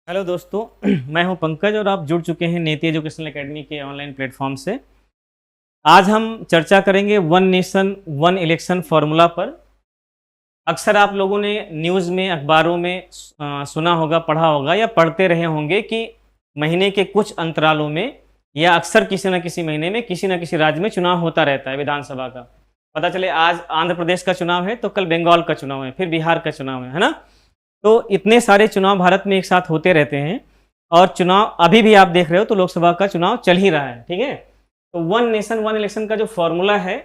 Hello दोस्तों, मैं हूं पंकज और आप जुड़ चुके हैं नेती एजुकेशनल एकेडमी के ऑनलाइन प्लेटफॉर्म से। आज हम चर्चा करेंगे one nation one election formula पर। अक्सर आप लोगों ने न्यूज़ में, अखबारों में सुना होगा, पढ़ा होगा या पढ़ते रहे होंगे कि महीने के कुछ अंतरालों में या अक्सर किसी न किसी महीने में किसी न किसी राज्य में चुनाव होता रहता है विधानसभा का। पता चले आज आंध्र प्रदेश का चुनाव है तो कल बंगाल का चुनाव है, फिर बिहार का चुनाव है ना। तो इतने सारे चुनाव भारत में एक साथ होते रहते हैं और चुनाव अभी भी आप देख रहे हो तो लोकसभा का चुनाव चल ही रहा है, ठीक है। तो वन नेशन वन इलेक्शन का जो फॉर्मूला है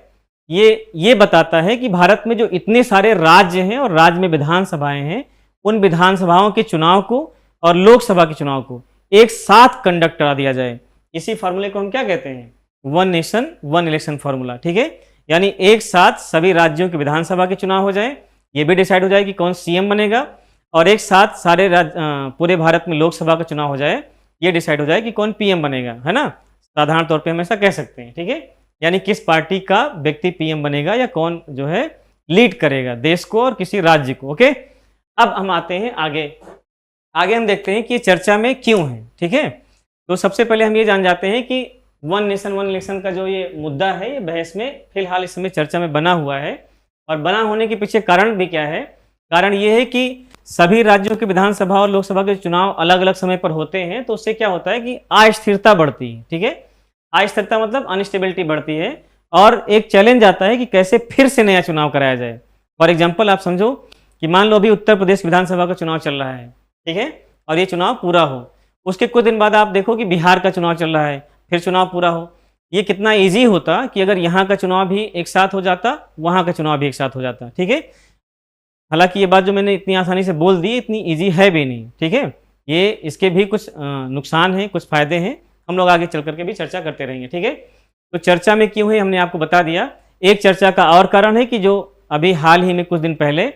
ये बताता है कि भारत में जो इतने सारे राज्य हैं और राज्य में विधानसभाएं हैं, उन विधानसभाओं के चुनाव को और लोकसभा के चुनाव को एक साथ कंडक्ट करा दिया जाए। इसी फार्मूले को हम क्या कहते हैं? One nation one election formula, ठीक है। यानी एक साथ सभी राज्यों के विधानसभा के चुनाव हो जाए, ये भी डिसाइड हो जाए कि कौन सीएम बनेगा, और एक साथ सारे पूरे भारत में लोकसभा का चुनाव हो जाए, ये डिसाइड हो जाए कि कौन पीएम बनेगा, है ना। साधारण तौर पे हम ऐसा कह सकते हैं, ठीक है। यानी किस पार्टी का व्यक्ति पीएम बनेगा या कौन जो है लीड करेगा देश को और किसी राज्य को, ओके। अब हम आते हैं आगे हम देखते हैं कि चर्चा में क्यों है, ठीक है। तो सबसे पहले हम ये जान जाते हैं कि वन नेशन वन इलेक्शन का जो ये मुद्दा है, ये बहस में फिलहाल इस समय चर्चा में बना हुआ है। और बना होने के पीछे कारण भी क्या है? कारण ये है कि सभी राज्यों के विधानसभा और लोकसभा के चुनाव अलग अलग समय पर होते हैं, तो उससे क्या होता है कि अस्थिरता बढ़ती है, ठीक है। अस्थिरता मतलब अनस्टेबिलिटी बढ़ती है और एक चैलेंज आता है कि कैसे फिर से नया चुनाव कराया जाए। फॉर एग्जाम्पल आप समझो कि मान लो अभी उत्तर प्रदेश विधानसभा का चुनाव चल रहा है, ठीक है, और ये चुनाव पूरा हो, उसके कुछ दिन बाद आप देखो कि बिहार का चुनाव चल रहा है, फिर चुनाव पूरा हो। ये कितना ईजी होता कि अगर यहाँ का चुनाव भी एक साथ हो जाता, वहाँ का चुनाव भी एक साथ हो जाता, ठीक है। हालांकि ये बात जो मैंने इतनी आसानी से बोल दी, इतनी इजी है भी नहीं, ठीक है। ये इसके भी कुछ नुकसान हैं, कुछ फायदे हैं, हम लोग आगे चल करके भी चर्चा करते रहेंगे, ठीक है। तो चर्चा में क्यों है हमने आपको बता दिया। एक चर्चा का और कारण है कि जो अभी हाल ही में कुछ दिन पहले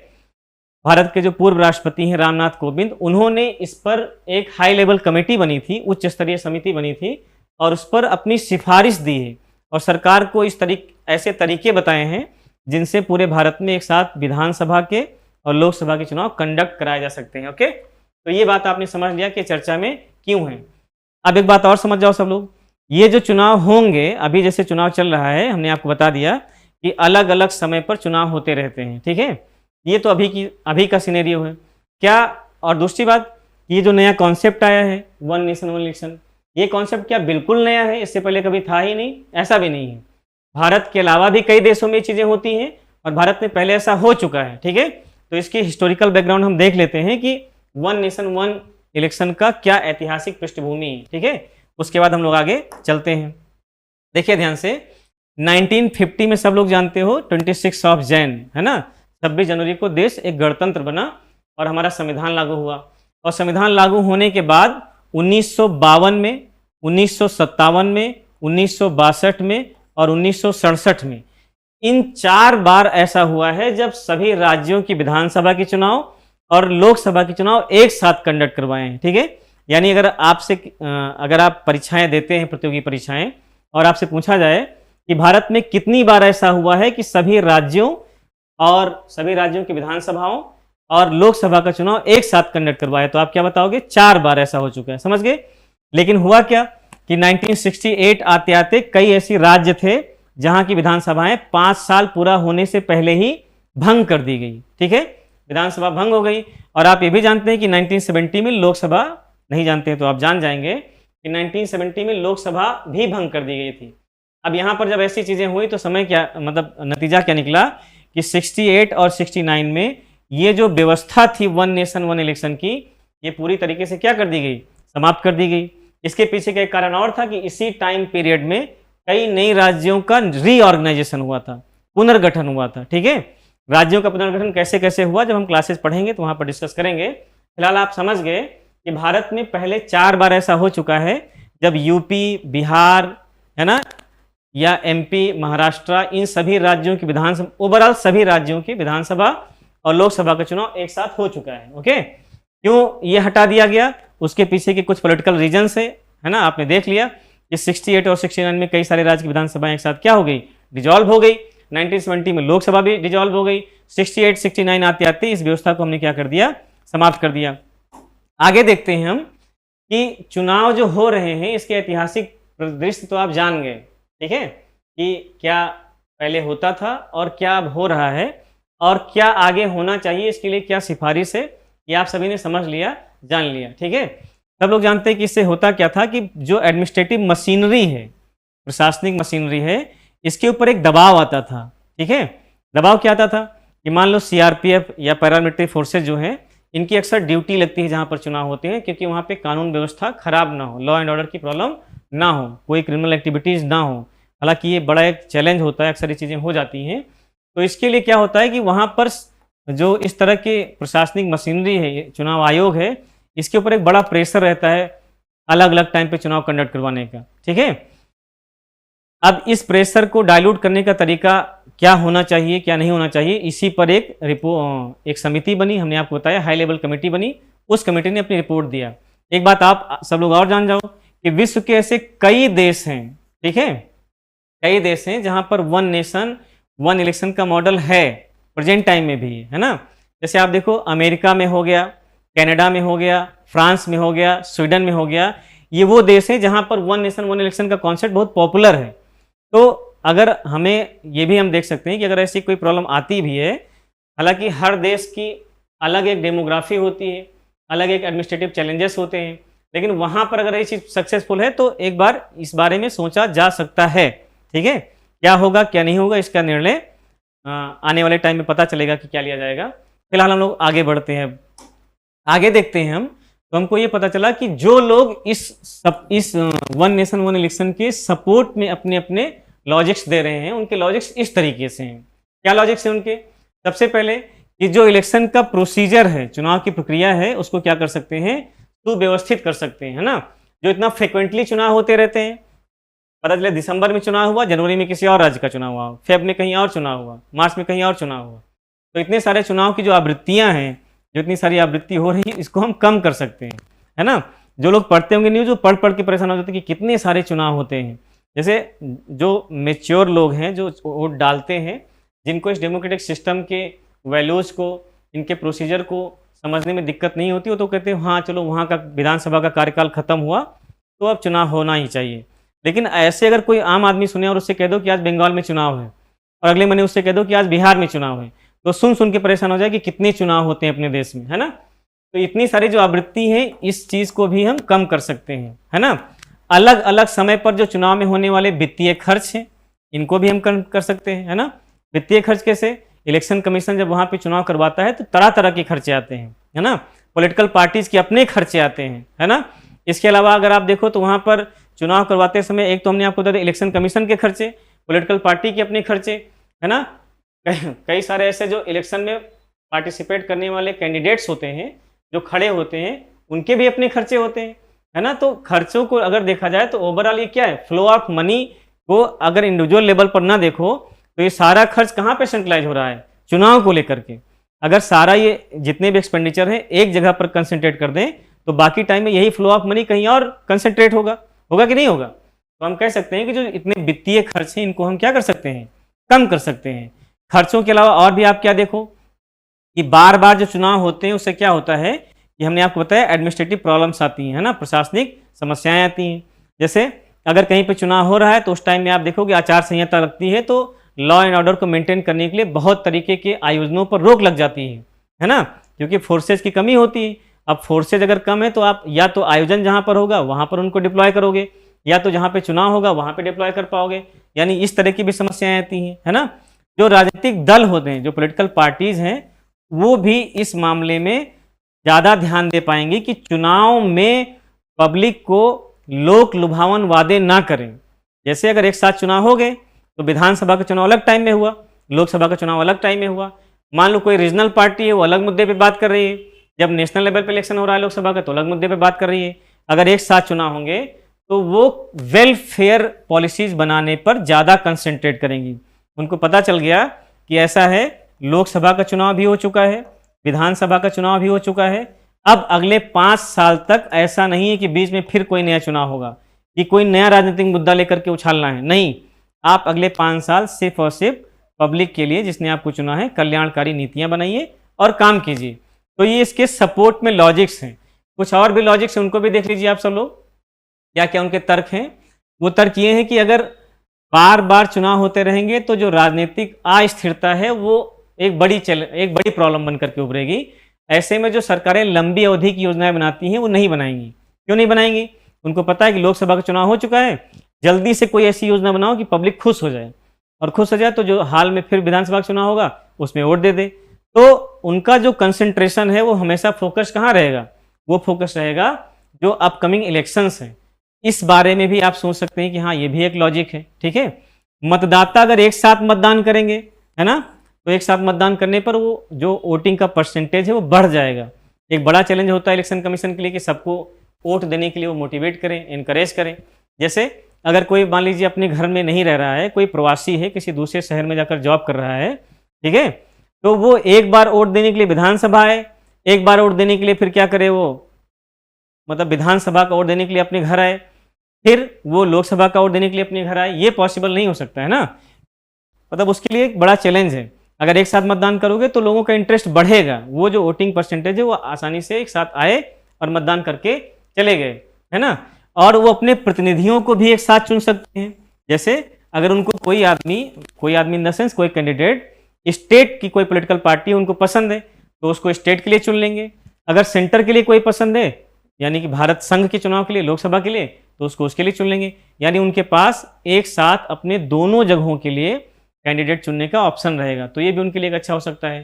भारत के जो पूर्व राष्ट्रपति हैं रामनाथ कोविंद, उन्होंने इस पर एक हाई लेवल कमेटी बनी थी, उच्च स्तरीय समिति बनी थी, और उस पर अपनी सिफारिश दी है और सरकार को ऐसे तरीके बताए हैं जिनसे पूरे भारत में एक साथ विधानसभा के और लोकसभा के चुनाव कंडक्ट कराए जा सकते हैं, ओके। तो ये बात आपने समझ लिया कि चर्चा में क्यों है। अब एक बात और समझ जाओ सब लोग, ये जो चुनाव होंगे, अभी जैसे चुनाव चल रहा है, हमने आपको बता दिया कि अलग अलग समय पर चुनाव होते रहते हैं, ठीक है। ये तो अभी का सिनेरियो है क्या। और दूसरी बात, ये जो नया कॉन्सेप्ट आया है वन नेशन वन इलेक्शन, ये कॉन्सेप्ट क्या बिल्कुल नया है? इससे पहले कभी था ही नहीं? ऐसा भी नहीं है। भारत के अलावा भी कई देशों में ये चीज़ें होती हैं और भारत में पहले ऐसा हो चुका है, ठीक है। तो इसकी हिस्टोरिकल बैकग्राउंड हम देख लेते हैं कि वन नेशन वन इलेक्शन का क्या ऐतिहासिक पृष्ठभूमि है, ठीक है। उसके बाद हम लोग आगे चलते हैं। देखिए ध्यान से, 1950 में सब लोग जानते हो 26 ऑफ जैन, है ना, 26 जनवरी को देश एक गणतंत्र बना और हमारा संविधान लागू हुआ। और संविधान लागू होने के बाद 1952 में, 1957 में, 1962 में और 1967 में, इन 4 बार ऐसा हुआ है जब सभी राज्यों की विधानसभा के चुनाव और लोकसभा के चुनाव एक साथ कंडक्ट करवाए हैं, ठीक है। यानी अगर आप परीक्षाएं देते हैं, प्रतियोगी परीक्षाएं, और आपसे पूछा जाए कि भारत में कितनी बार ऐसा हुआ है कि सभी राज्यों की विधानसभाओं और लोकसभा का चुनाव एक साथ कंडक्ट करवाए, तो आप क्या बताओगे? 4 बार ऐसा हो चुका है, समझ गए। लेकिन हुआ क्या कि 1968 आते आते कई ऐसी राज्य थे जहां की विधानसभाएं 5 साल पूरा होने से पहले ही भंग कर दी गई, ठीक है। विधानसभा भंग हो गई। और आप ये भी जानते हैं कि 1970 में लोकसभा, नहीं जानते हैं तो आप जान जाएंगे कि 1970 में लोकसभा भी भंग कर दी गई थी। अब यहाँ पर जब ऐसी चीज़ें हुई तो नतीजा क्या निकला कि 68 और 69 में ये जो व्यवस्था थी वन नेशन वन इलेक्शन की, ये पूरी तरीके से क्या कर दी गई? समाप्त कर दी गई। इसके पीछे का एक कारण और था कि इसी टाइम पीरियड में कई नई राज्यों का रीऑर्गेनाइजेशन हुआ था, पुनर्गठन हुआ था, ठीक है। राज्यों का पुनर्गठन कैसे कैसे हुआ, जब हम क्लासेस पढ़ेंगे तो वहां पर डिस्कस करेंगे। फिलहाल आप समझ गए कि भारत में पहले 4 बार ऐसा हो चुका है जब यूपी, बिहार, है ना, या एमपी, महाराष्ट्र, इन सभी राज्यों की विधानसभा, ओवरऑल सभी राज्यों की विधानसभा और लोकसभा का चुनाव एक साथ हो चुका है, ओके। क्यों ये हटा दिया गया? उसके पीछे के कुछ पॉलिटिकल रीजन्स है ना, आपने देख लिया कि 68 और 69 में कई सारे राज्य की विधानसभाएं एक साथ क्या हो गई? डिजॉल्व हो गई। 1970 में लोकसभा भी डिजॉल्व हो गई। 68 69 आते आते इस व्यवस्था को हमने क्या कर दिया? समाप्त कर दिया। आगे देखते हैं हम कि चुनाव जो हो रहे हैं इसके ऐतिहासिक परिदृश्य तो आप जान गए, ठीक है, कि क्या पहले होता था और क्या अब हो रहा है और क्या आगे होना चाहिए, इसके लिए क्या सिफारिश है, ये आप सभी ने समझ लिया, जान लिया, ठीक है। सब लोग जानते हैं कि इससे होता क्या था कि जो एडमिनिस्ट्रेटिव मशीनरी है, प्रशासनिक मशीनरी है, इसके ऊपर एक दबाव आता था, ठीक है। दबाव क्या आता था कि मान लो सीआरपीएफ या पैरामिलिट्री फोर्सेज जो हैं, इनकी अक्सर ड्यूटी लगती है जहाँ पर चुनाव होते हैं, क्योंकि वहाँ पे कानून व्यवस्था खराब ना हो, लॉ एंड ऑर्डर की प्रॉब्लम ना हो, कोई क्रिमिनल एक्टिविटीज़ ना हो। हालांकि ये बड़ा एक चैलेंज होता है, अक्सर ये चीज़ें हो जाती हैं। तो इसके लिए क्या होता है कि वहाँ पर जो इस तरह के प्रशासनिक मशीनरी है, चुनाव आयोग है, इसके ऊपर एक बड़ा प्रेशर रहता है अलग अलग टाइम पे चुनाव कंडक्ट करवाने का, ठीक है। अब इस प्रेशर को डाइल्यूट करने का तरीका क्या होना चाहिए, क्या नहीं होना चाहिए, इसी पर एक समिति बनी, हमने आपको बताया हाई लेवल कमेटी बनी, उस कमेटी ने अपनी रिपोर्ट दिया। एक बात आप सब लोग और जान जाओ कि विश्व के ऐसे कई देश हैं, ठीक है, कई देश हैं जहां पर वन नेशन वन इलेक्शन का मॉडल है, प्रेजेंट टाइम में भी है ना। जैसे आप देखो अमेरिका में हो गया, कनाडा में हो गया, फ्रांस में हो गया, स्वीडन में हो गया, ये वो देश है जहां पर वन नेशन वन इलेक्शन का कॉन्सेप्ट बहुत पॉपुलर है। तो अगर हमें ये भी हम देख सकते हैं कि अगर ऐसी कोई प्रॉब्लम आती भी है, हालांकि हर देश की अलग एक डेमोग्राफी होती है, अलग एक एडमिनिस्ट्रेटिव चैलेंजेस होते हैं, लेकिन वहाँ पर अगर ये चीज़ सक्सेसफुल है तो एक बार इस बारे में सोचा जा सकता है, ठीक है। क्या होगा क्या नहीं होगा इसका निर्णय आने वाले टाइम में पता चलेगा कि क्या लिया जाएगा। फिलहाल हम लोग आगे बढ़ते हैं, आगे देखते हैं हम। तो हमको ये पता चला कि जो लोग इस वन नेशन वन इलेक्शन के सपोर्ट में अपने अपने लॉजिक्स दे रहे हैं, उनके लॉजिक्स इस तरीके से हैं। क्या लॉजिक्स हैं उनके? सबसे पहले कि जो इलेक्शन का प्रोसीजर है, चुनाव की प्रक्रिया है, उसको क्या कर सकते हैं, सुव्यवस्थित कर सकते हैं, है ना। जो इतना फ्रिक्वेंटली चुनाव होते रहते हैं, पता चले दिसंबर में चुनाव हुआ, जनवरी में किसी और राज्य का चुनाव हुआ, फेब में कहीं और चुनाव हुआ, मार्च में कहीं और चुनाव हुआ, तो इतने सारे चुनाव की जो आवृत्तियां हैं, जो इतनी सारी आवृत्ति हो रही है, इसको हम कम कर सकते हैं, है ना। जो लोग पढ़ते होंगे न्यूज़, वो पढ़ पढ़ के परेशान हो जाते हैं कि कितने सारे चुनाव होते हैं। जैसे जो मेच्योर लोग हैं, जो वोट डालते हैं, जिनको इस डेमोक्रेटिक सिस्टम के वैल्यूज़ को, इनके प्रोसीजर को समझने में दिक्कत नहीं होती, वो तो कहते हैं हाँ चलो वहाँ का विधानसभा का कार्यकाल खत्म हुआ तो अब चुनाव होना ही चाहिए। लेकिन ऐसे अगर कोई आम आदमी सुने और उससे कह दो कि आज बंगाल में चुनाव है, और अगले महीने उससे कह दो कि आज बिहार में चुनाव है, तो सुन सुन के परेशान हो जाए कि कितने चुनाव होते हैं अपने देश में, है ना। तो इतनी सारी जो आवृत्ति है, इस चीज़ को भी हम कम कर सकते हैं, है ना। अलग अलग समय पर जो चुनाव में होने वाले वित्तीय खर्च हैं, इनको भी हम कम कर सकते हैं, है ना। वित्तीय खर्च कैसे? इलेक्शन कमीशन जब वहाँ पे चुनाव करवाता है तो तरह तरह के खर्चे आते हैं, है ना। पॉलिटिकल पार्टीज के अपने खर्चे आते हैं, है ना। इसके अलावा अगर आप देखो तो वहाँ पर चुनाव करवाते समय एक तो हमने आपको बता दिया इलेक्शन कमीशन के खर्चे, पॉलिटिकल पार्टी के अपने खर्चे, है ना। कई सारे ऐसे जो इलेक्शन में पार्टिसिपेट करने वाले कैंडिडेट्स होते हैं, जो खड़े होते हैं, उनके भी अपने खर्चे होते हैं, है ना। तो खर्चों को अगर देखा जाए तो ओवरऑल ये क्या है, फ्लो ऑफ मनी को अगर इंडिविजुअल लेवल पर ना देखो तो ये सारा खर्च कहाँ पे सेंट्रलाइज हो रहा है, चुनाव को लेकर के। अगर सारा ये जितने भी एक्सपेंडिचर है एक जगह पर कंसंट्रेट कर दें तो बाकी टाइम में यही फ्लो ऑफ मनी कहीं और कंसंट्रेट होगा कि नहीं होगा। तो हम कह सकते हैं कि जो इतने वित्तीय खर्च हैं, इनको हम क्या कर सकते हैं, कम कर सकते हैं। खर्चों के अलावा और भी आप क्या देखो कि बार बार जो चुनाव होते हैं उससे क्या होता है कि हमने आपको बताया एडमिनिस्ट्रेटिव प्रॉब्लम्स आती हैं, है ना, प्रशासनिक समस्याएं आती हैं। जैसे अगर कहीं पे चुनाव हो रहा है तो उस टाइम में आप देखोगे आचार संहिता लगती है, तो लॉ एंड ऑर्डर को मेंटेन करने के लिए बहुत तरीके के आयोजनों पर रोक लग जाती है ना, क्योंकि फोर्सेज की कमी होती है। अब फोर्सेज अगर कम है तो आप या तो आयोजन जहाँ पर होगा वहाँ पर उनको डिप्लॉय करोगे, या तो जहाँ पे चुनाव होगा वहाँ पे डिप्लॉय कर पाओगे, यानी इस तरह की भी समस्याएं आती हैं, है ना। जो राजनीतिक दल होते हैं, जो पॉलिटिकल पार्टीज हैं, वो भी इस मामले में ज़्यादा ध्यान दे पाएंगे कि चुनाव में पब्लिक को लोक लुभावन वादे ना करें। जैसे अगर एक साथ चुनाव हो गए तो विधानसभा का चुनाव अलग टाइम में हुआ, लोकसभा का चुनाव अलग टाइम में हुआ। मान लो कोई रीजनल पार्टी है, वो अलग मुद्दे पे बात कर रही है, जब नेशनल लेवल पे इलेक्शन हो रहा है लोकसभा का तो अलग मुद्दे पे बात कर रही है। अगर एक साथ चुनाव होंगे तो वो वेलफेयर पॉलिसीज बनाने पर ज़्यादा कंसंट्रेट करेंगी। उनको पता चल गया कि ऐसा है, लोकसभा का चुनाव भी हो चुका है, विधानसभा का चुनाव भी हो चुका है, अब अगले 5 साल तक ऐसा नहीं है कि बीच में फिर कोई नया चुनाव होगा, कि कोई नया राजनीतिक मुद्दा लेकर के उछालना है, नहीं। आप अगले 5 साल सिर्फ और सिर्फ पब्लिक के लिए, जिसने आपको चुना है, कल्याणकारी नीतियां बनाइए और काम कीजिए। तो ये इसके सपोर्ट में लॉजिक्स हैं। कुछ और भी लॉजिक्स हैं, उनको भी देख लीजिए आप सब लोग, क्या क्या उनके तर्क हैं। वो तर्क ये है कि अगर बार बार चुनाव होते रहेंगे तो जो राजनीतिक अस्थिरता है वो एक बड़ी प्रॉब्लम बनकर के उभरेगी। ऐसे में जो सरकारें लंबी अवधि की योजनाएं बनाती हैं वो नहीं बनाएंगी। क्यों नहीं बनाएंगी? उनको पता है कि लोकसभा का चुनाव हो चुका है, जल्दी से कोई ऐसी योजना बनाओ कि पब्लिक खुश हो जाए, और खुश हो जाए तो जो हाल में फिर विधानसभा का चुनाव होगा उसमें वोट दे दे। तो उनका जो कंसंट्रेशन है वो हमेशा फोकस कहाँ रहेगा? वो फोकस रहेगा जो अपकमिंग इलेक्शंस हैं। इस बारे में भी आप सोच सकते हैं कि हाँ, ये भी एक लॉजिक है। ठीक है, मतदाता अगर एक साथ मतदान करेंगे, है ना, तो एक साथ मतदान करने पर वो जो वोटिंग का परसेंटेज है वो बढ़ जाएगा। एक बड़ा चैलेंज होता है इलेक्शन कमीशन के लिए कि सबको वोट देने के लिए वो मोटिवेट करें, इनकरेज करें। जैसे अगर कोई मान लीजिए अपने घर में नहीं रह रहा है, कोई प्रवासी है, किसी दूसरे शहर में जाकर जॉब कर रहा है, ठीक है, तो वो एक बार वोट देने के लिए विधानसभा आए, एक बार वोट देने के लिए फिर क्या करे वो, मतलब विधानसभा का वोट देने के लिए अपने घर आए, फिर वो लोकसभा का वोट देने के लिए अपने घर आए। ये पॉसिबल नहीं हो सकता है ना, मतलब उसके लिए एक बड़ा चैलेंज है। अगर एक साथ मतदान करोगे तो लोगों का इंटरेस्ट बढ़ेगा, वो जो वोटिंग परसेंटेज है वो आसानी से एक साथ आए और मतदान करके चले गए, है ना। और वो अपने प्रतिनिधियों को भी एक साथ चुन सकते हैं। जैसे अगर उनको कोई आदमी इन द सेंस कोई कैंडिडेट स्टेट की कोई पॉलिटिकल पार्टी उनको पसंद है तो उसको स्टेट के लिए चुन लेंगे। अगर सेंटर के लिए कोई पसंद है, यानी कि भारत संघ के चुनाव के लिए, लोकसभा के लिए, तो उसको उसके लिए चुन लेंगे। यानी उनके पास एक साथ अपने दोनों जगहों के लिए कैंडिडेट चुनने का ऑप्शन रहेगा। तो ये भी उनके लिए एक अच्छा हो सकता है।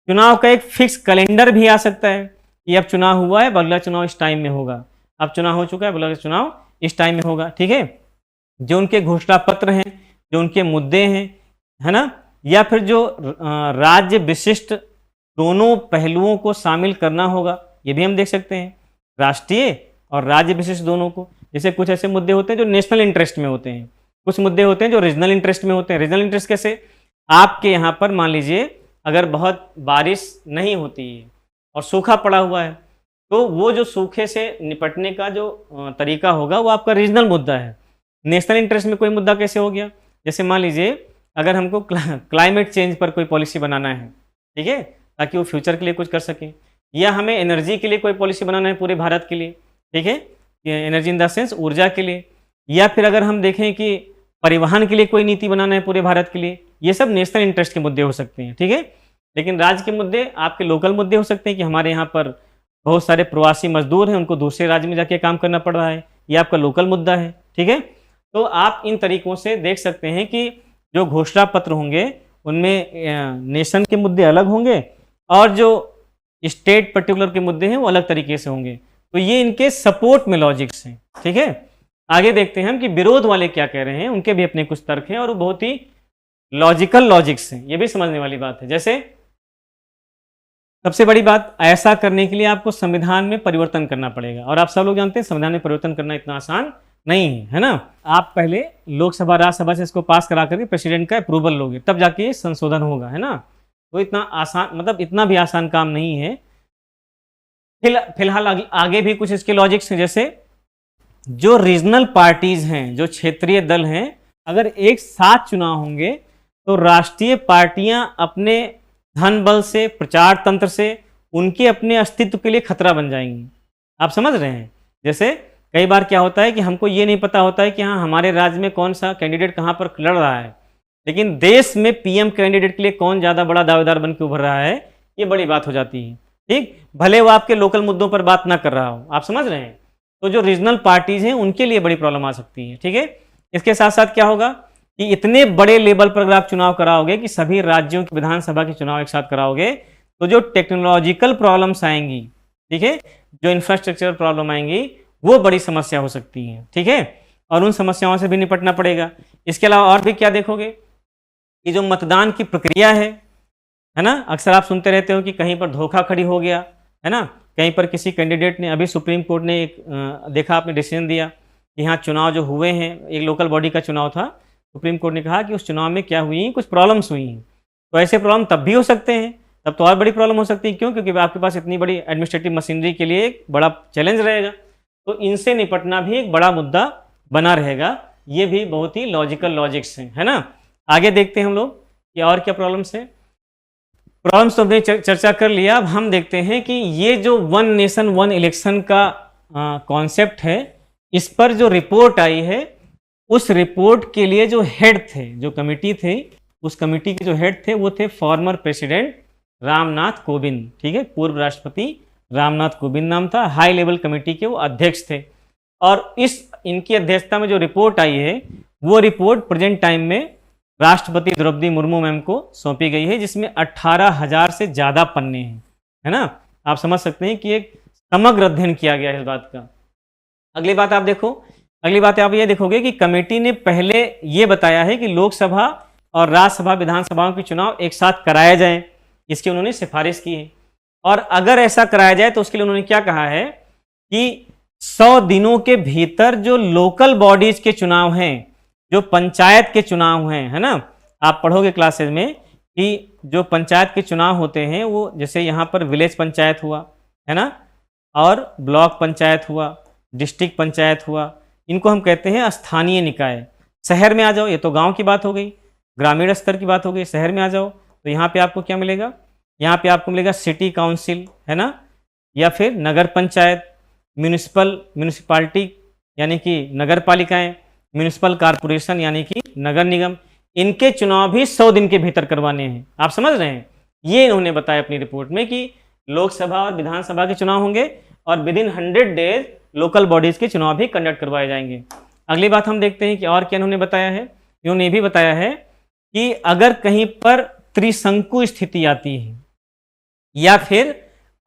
चुनाव का एक फिक्स कैलेंडर भी आ सकता है कि अब चुनाव हुआ है, अगला चुनाव इस टाइम में होगा, अब चुनाव हो चुका है, अगला चुनाव इस टाइम में होगा। ठीक है, जो उनके घोषणा पत्र हैं, जो उनके मुद्दे हैं, है ना, या फिर जो राज्य विशिष्ट दोनों पहलुओं को शामिल करना होगा, ये भी हम देख सकते हैं, राष्ट्रीय और राज्य विशिष्ट दोनों को। जैसे कुछ ऐसे मुद्दे होते हैं जो नेशनल इंटरेस्ट में होते हैं, कुछ मुद्दे होते हैं जो रीजनल इंटरेस्ट में होते हैं। रीजनल इंटरेस्ट कैसे? आपके यहाँ पर मान लीजिए अगर बहुत बारिश नहीं होती है और सूखा पड़ा हुआ है, तो वो जो सूखे से निपटने का जो तरीका होगा वो आपका रीजनल मुद्दा है। नेशनल इंटरेस्ट में कोई मुद्दा कैसे हो गया? जैसे मान लीजिए अगर हमको क्लाइमेट चेंज पर कोई पॉलिसी बनाना है, ठीक है, ताकि वो फ्यूचर के लिए कुछ कर सकें, या हमें एनर्जी के लिए कोई पॉलिसी बनाना है पूरे भारत के लिए, ठीक है, एनर्जी इन द सेंस ऊर्जा के लिए, या फिर अगर हम देखें कि परिवहन के लिए कोई नीति बनाना है पूरे भारत के लिए, ये सब नेशनल इंटरेस्ट के मुद्दे हो सकते हैं। ठीक है, लेकिन राज्य के मुद्दे आपके लोकल मुद्दे हो सकते हैं कि हमारे यहाँ पर बहुत सारे प्रवासी मजदूर हैं, उनको दूसरे राज्य में जाके काम करना पड़ रहा है, ये आपका लोकल मुद्दा है। ठीक है, तो आप इन तरीकों से देख सकते हैं कि जो घोषणा पत्र होंगे उनमें नेशन के मुद्दे अलग होंगे और जो स्टेट पर्टिकुलर के मुद्दे हैं वो अलग तरीके से होंगे। तो ये इनके सपोर्ट में लॉजिक्स हैं। ठीक है, आगे देखते हैं हम कि विरोध वाले क्या कह रहे हैं, उनके भी अपने कुछ तर्क हैं और वो बहुत ही लॉजिकल लॉजिक्स हैं, ये भी समझने वाली बात है। जैसे सबसे बड़ी बात, ऐसा करने के लिए आपको संविधान में परिवर्तन करना पड़ेगा, और आप सब लोग जानते हैं संविधान में परिवर्तन करना इतना आसान नहीं है, है ना। आप पहले लोकसभा राज्यसभा से इसको पास करा करके प्रेसिडेंट का अप्रूवल लोगे, तब जाके संशोधन होगा, है ना। तो इतना आसान, मतलब इतना भी आसान काम नहीं है। फिलहाल आगे भी कुछ इसके लॉजिक्स हैं। जैसे जो रीजनल पार्टीज हैं, जो क्षेत्रीय दल हैं, अगर एक साथ चुनाव होंगे तो राष्ट्रीय पार्टियां अपने धन बल से, प्रचार तंत्र से, उनके अपने अस्तित्व के लिए खतरा बन जाएंगी। आप समझ रहे हैं? जैसे कई बार क्या होता है कि हमको ये नहीं पता होता है कि हाँ हमारे राज्य में कौन सा कैंडिडेट कहाँ पर लड़ रहा है, लेकिन देश में पीएम कैंडिडेट के लिए कौन ज़्यादा बड़ा दावेदार बन के उभर रहा है, ये बड़ी बात हो जाती है। ठीक, भले वो आपके लोकल मुद्दों पर बात ना कर रहा हो, आप समझ रहे हैं। तो जो रीजनल पार्टीज हैं उनके लिए बड़ी प्रॉब्लम आ सकती है। ठीक है, इसके साथ साथ क्या होगा कि इतने बड़े लेवल पर अगर आप चुनाव कराओगे कि सभी राज्यों की विधानसभा के चुनाव एक साथ कराओगे, तो जो टेक्नोलॉजिकल प्रॉब्लम्स आएंगी, ठीक है, जो इंफ्रास्ट्रक्चर प्रॉब्लम आएंगी, वो बड़ी समस्या हो सकती है। ठीक है, और उन समस्याओं से भी निपटना पड़ेगा। इसके अलावा और भी क्या देखोगे कि जो मतदान की प्रक्रिया है ना, अक्सर आप सुनते रहते हो कि कहीं पर धोखाधड़ी हो गया, है ना, कहीं पर किसी कैंडिडेट ने, अभी सुप्रीम कोर्ट ने एक देखा आपने डिसीजन दिया कि यहाँ चुनाव जो हुए हैं, एक लोकल बॉडी का चुनाव था, सुप्रीम कोर्ट ने कहा कि उस चुनाव में क्या हुई, कुछ प्रॉब्लम्स हुई हैं। तो ऐसे प्रॉब्लम तब भी हो सकते हैं, तब तो और बड़ी प्रॉब्लम हो सकती है। क्यों? क्योंकि आपके पास इतनी बड़ी एडमिनिस्ट्रेटिव मशीनरी के लिए एक बड़ा चैलेंज रहेगा, तो इनसे निपटना भी एक बड़ा मुद्दा बना रहेगा। ये भी बहुत ही लॉजिकल लॉजिक्स हैं, है ना। आगे देखते हैं हम लोग कि और क्या प्रॉब्लम्स हैं। प्रॉब्लम्स तो हमने चर्चा कर लिया। अब हम देखते हैं कि ये जो वन नेशन वन इलेक्शन का कॉन्सेप्ट है, इस पर जो रिपोर्ट आई है, उस रिपोर्ट के लिए जो हेड थे, जो कमिटी थे, उस कमिटी के जो हेड थे वो थे फॉर्मर प्रेसिडेंट रामनाथ कोविंद। ठीक है, पूर्व राष्ट्रपति रामनाथ कोविंद नाम था। हाई लेवल कमेटी के वो अध्यक्ष थे। और इनकी अध्यक्षता में जो रिपोर्ट आई है, वो रिपोर्ट प्रेजेंट टाइम में राष्ट्रपति द्रौपदी मुर्मू मैम को सौंपी गई है, जिसमें 18,000 से ज़्यादा पन्ने हैं, है ना। आप समझ सकते हैं कि एक समग्र अध्ययन किया गया है इस बात का। अगली बात आप देखो, अगली बात आप ये देखोगे कि कमेटी ने पहले ये बताया है कि लोकसभा और राज्यसभा विधानसभाओं के चुनाव एक साथ कराए जाएं, इसकी उन्होंने सिफारिश की है। और अगर ऐसा कराया जाए तो उसके लिए उन्होंने क्या कहा है कि 100 दिनों के भीतर जो लोकल बॉडीज के चुनाव हैं, जो पंचायत के चुनाव हैं, है ना, आप पढ़ोगे क्लासेज में कि जो पंचायत के चुनाव होते हैं वो जैसे यहाँ पर विलेज पंचायत हुआ, है ना, और ब्लॉक पंचायत हुआ, डिस्ट्रिक्ट पंचायत हुआ, इनको हम कहते हैं स्थानीय निकाय। शहर में आ जाओ, ये तो गांव की बात हो गई, ग्रामीण स्तर की बात हो गई। शहर में आ जाओ तो यहाँ पे आपको क्या मिलेगा, यहाँ पे आपको मिलेगा सिटी काउंसिल, है ना, या फिर नगर पंचायत, म्यूनिसिपालिटी यानी कि नगर पालिकाएं, म्यूनिसिपल कॉरपोरेशन यानी कि नगर निगम। इनके चुनाव भी 100 दिन के भीतर करवाने हैं। आप समझ रहे हैं, ये इन्होंने बताया अपनी रिपोर्ट में कि लोकसभा और विधानसभा के चुनाव होंगे और विदिन 100 डेज लोकल बॉडीज के चुनाव भी कंडक्ट करवाए जाएंगे। अगली बात हम देखते हैं कि और क्या इन्होंने बताया है। इन्होंने ये भी बताया है कि अगर कहीं पर त्रिशंकु स्थिति आती है या फिर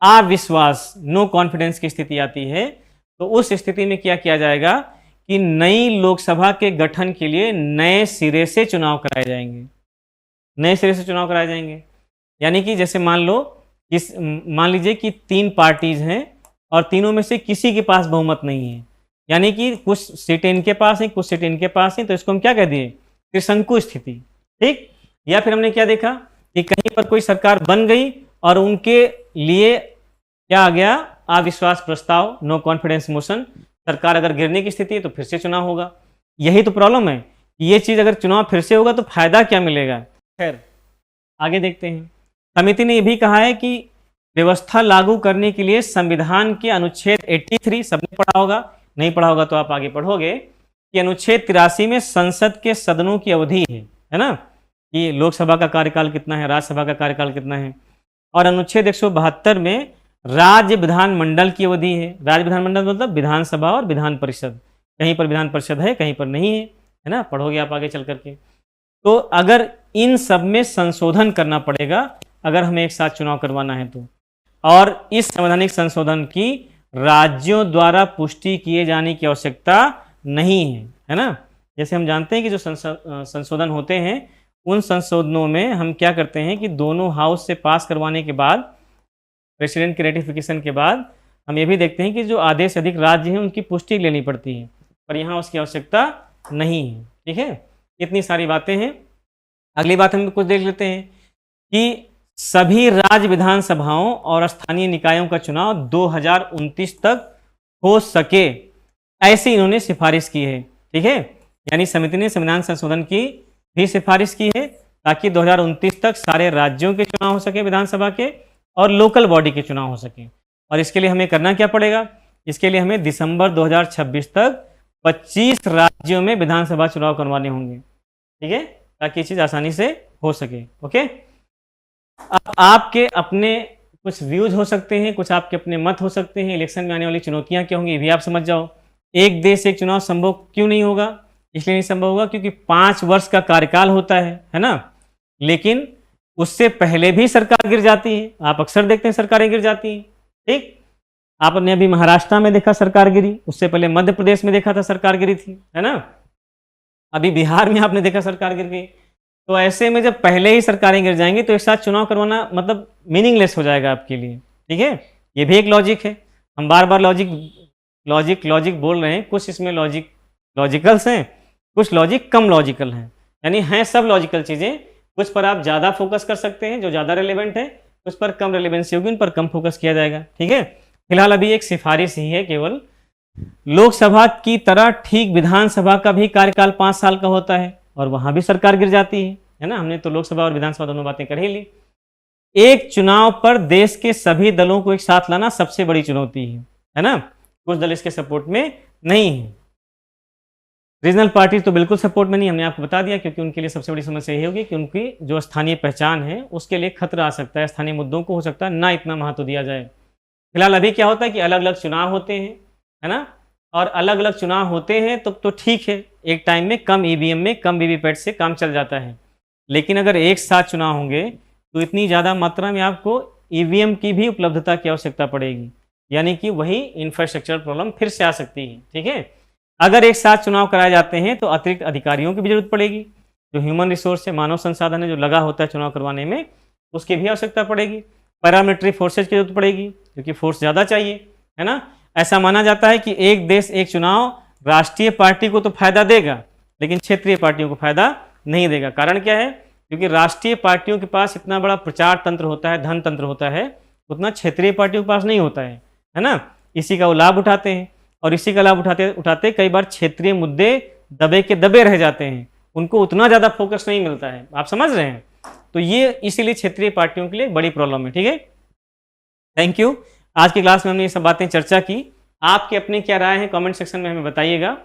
अविश्वास, नो कॉन्फिडेंस की स्थिति आती है, तो उस स्थिति में क्या किया जाएगा कि नई लोकसभा के गठन के लिए नए सिरे से चुनाव कराए जाएंगे। नए सिरे से चुनाव कराए जाएंगे यानी कि जैसे मान लीजिए कि 3 पार्टीज हैं और तीनों में से किसी के पास बहुमत नहीं है, यानी कि कुछ सीटें इनके पास हैं, कुछ सीटें इनके पास हैं, तो इसको हम क्या कह दिए, त्रिशंकु स्थिति। ठीक, या फिर हमने क्या देखा कि कहीं पर कोई सरकार बन गई और उनके लिए क्या आ गया, अविश्वास प्रस्ताव, नो कॉन्फिडेंस मोशन। सरकार अगर गिरने की स्थिति है तो फिर से चुनाव होगा। यही तो प्रॉब्लम है, ये चीज अगर चुनाव फिर से होगा तो फायदा क्या मिलेगा। खैर आगे देखते हैं। समिति ने यह भी कहा है कि व्यवस्था लागू करने के लिए संविधान के अनुच्छेद 83, सबने पढ़ा होगा, नहीं पढ़ा होगा तो आप आगे पढ़ोगे, कि अनुच्छेद 83 में संसद के सदनों की अवधि है ना, कि लोकसभा का कार्यकाल कितना है, राज्यसभा का कार्यकाल कितना है। और अनुच्छेद 172 में राज्य विधानमंडल की अवधि है। राज्य विधानमंडल मतलब विधानसभा और विधान परिषद, कहीं पर विधान परिषद है कहीं पर नहीं है ना, पढ़ोगे आप आगे चल करके। तो अगर इन सब में संशोधन करना पड़ेगा अगर हमें एक साथ चुनाव करवाना है तो, और इस संवैधानिक संशोधन की राज्यों द्वारा पुष्टि किए जाने की आवश्यकता नहीं है ना। जैसे हम जानते हैं कि जो संशोधन होते हैं, उन संशोधनों में हम क्या करते हैं कि दोनों हाउस से पास करवाने के बाद, प्रेसिडेंट के रेटिफिकेशन के बाद, हम ये भी देखते हैं कि जो आधे से अधिक राज्य हैं उनकी पुष्टि लेनी पड़ती है, पर यहाँ उसकी आवश्यकता नहीं है। ठीक है, इतनी सारी बातें हैं। अगली बात हम कुछ देख लेते हैं कि सभी राज्य विधानसभाओं और स्थानीय निकायों का चुनाव 2029 तक हो सके, ऐसी इन्होंने सिफारिश की है। ठीक है, यानी समिति ने संविधान संशोधन की भी सिफारिश की है ताकि 2029 तक सारे राज्यों के चुनाव हो सके विधानसभा के, और लोकल बॉडी के चुनाव हो सके। और इसके लिए हमें करना क्या पड़ेगा, इसके लिए हमें दिसंबर 2026 तक 25 राज्यों में विधानसभा चुनाव करवाने होंगे। ठीक है, ताकि ये चीज़ आसानी से हो सके। ओके, अब आपके अपने कुछ व्यूज हो सकते हैं, कुछ आपके अपने मत हो सकते हैं, इलेक्शन में आने वाली चुनौतियां क्या होंगी ये भी आप समझ जाओ। एक देश एक चुनाव संभव क्यों नहीं होगा, इसलिए नहीं संभव होगा क्योंकि 5 वर्ष का कार्यकाल होता है ना। लेकिन उससे पहले भी सरकार गिर जाती है, आप अक्सर देखते हैं सरकारें गिर जाती हैं। ठीक, आपने अभी महाराष्ट्र में देखा सरकार गिरी, उससे पहले मध्य प्रदेश में देखा था सरकार गिरी थी, है ना, अभी बिहार में आपने देखा सरकार गिर गई। तो ऐसे में जब पहले ही सरकारें गिर जाएंगी तो एक साथ चुनाव करवाना मतलब मीनिंगलेस हो जाएगा आपके लिए। ठीक है, ये भी एक लॉजिक है। हम बार बार लॉजिक बोल रहे हैं, कुछ इसमें लॉजिकल्स हैं, कुछ लॉजिक कम लॉजिकल हैं, यानी हैं सब लॉजिकल चीज़ें। कुछ पर आप ज़्यादा फोकस कर सकते हैं जो ज़्यादा रेलेवेंट है, कुछ पर कम रेलेवेंसी होगी उन पर कम फोकस किया जाएगा। ठीक है, फिलहाल अभी एक सिफारिश ही है केवल। लोकसभा की तरह ठीक विधानसभा का भी कार्यकाल 5 साल का होता है और वहां भी सरकार गिर जाती है ना। हमने तो लोकसभा और विधानसभा दोनों बातें कर ही ली। एक चुनाव पर देश के सभी दलों को एक साथ लाना सबसे बड़ी चुनौती है ना। कुछ दल इसके सपोर्ट में नहीं है। रीजनल पार्टी तो बिल्कुल सपोर्ट में नहीं, हमने आपको बता दिया, क्योंकि उनके लिए सबसे बड़ी समस्या यही होगी कि उनकी जो स्थानीय पहचान है उसके लिए खतरा आ सकता है, स्थानीय मुद्दों को हो सकता है ना इतना महत्व दिया जाए। फिलहाल अभी क्या होता है कि अलग अलग चुनाव होते हैं, है ना, और अलग अलग चुनाव होते हैं तो ठीक है, एक टाइम में कम ईवीएम में कम वीवीपैट से काम चल जाता है। लेकिन अगर एक साथ चुनाव होंगे तो इतनी ज़्यादा मात्रा में आपको ईवीएम की भी उपलब्धता की आवश्यकता पड़ेगी, यानी कि वही इंफ्रास्ट्रक्चर प्रॉब्लम फिर से आ सकती है। ठीक है, अगर एक साथ चुनाव कराए जाते हैं तो अतिरिक्त अधिकारियों की भी जरूरत पड़ेगी, जो ह्यूमन रिसोर्स है, मानव संसाधन है, जो लगा होता है चुनाव करवाने में, उसकी भी आवश्यकता पड़ेगी। पैरामिलिट्री फोर्सेज की जरूरत पड़ेगी, क्योंकि फोर्स ज़्यादा चाहिए, है ना। ऐसा माना जाता है कि एक देश एक चुनाव राष्ट्रीय पार्टी को तो फायदा देगा, लेकिन क्षेत्रीय पार्टियों को फायदा नहीं देगा। कारण क्या है? क्योंकि राष्ट्रीय पार्टियों के पास इतना बड़ा प्रचार तंत्र होता है, धन तंत्र होता है, उतना क्षेत्रीय पार्टियों के पास नहीं होता है ना। इसी का वो लाभ उठाते हैं, और इसी का लाभ उठाते उठाते कई बार क्षेत्रीय मुद्दे दबे के दबे रह जाते हैं, उनको उतना ज़्यादा फोकस नहीं मिलता है। आप समझ रहे हैं? तो ये इसीलिए क्षेत्रीय पार्टियों के लिए बड़ी प्रॉब्लम है। ठीक है, थैंक यू। आज की क्लास में हमने ये सब बातें चर्चा की। आपकी अपनी क्या राय है कमेंट सेक्शन में हमें बताइएगा।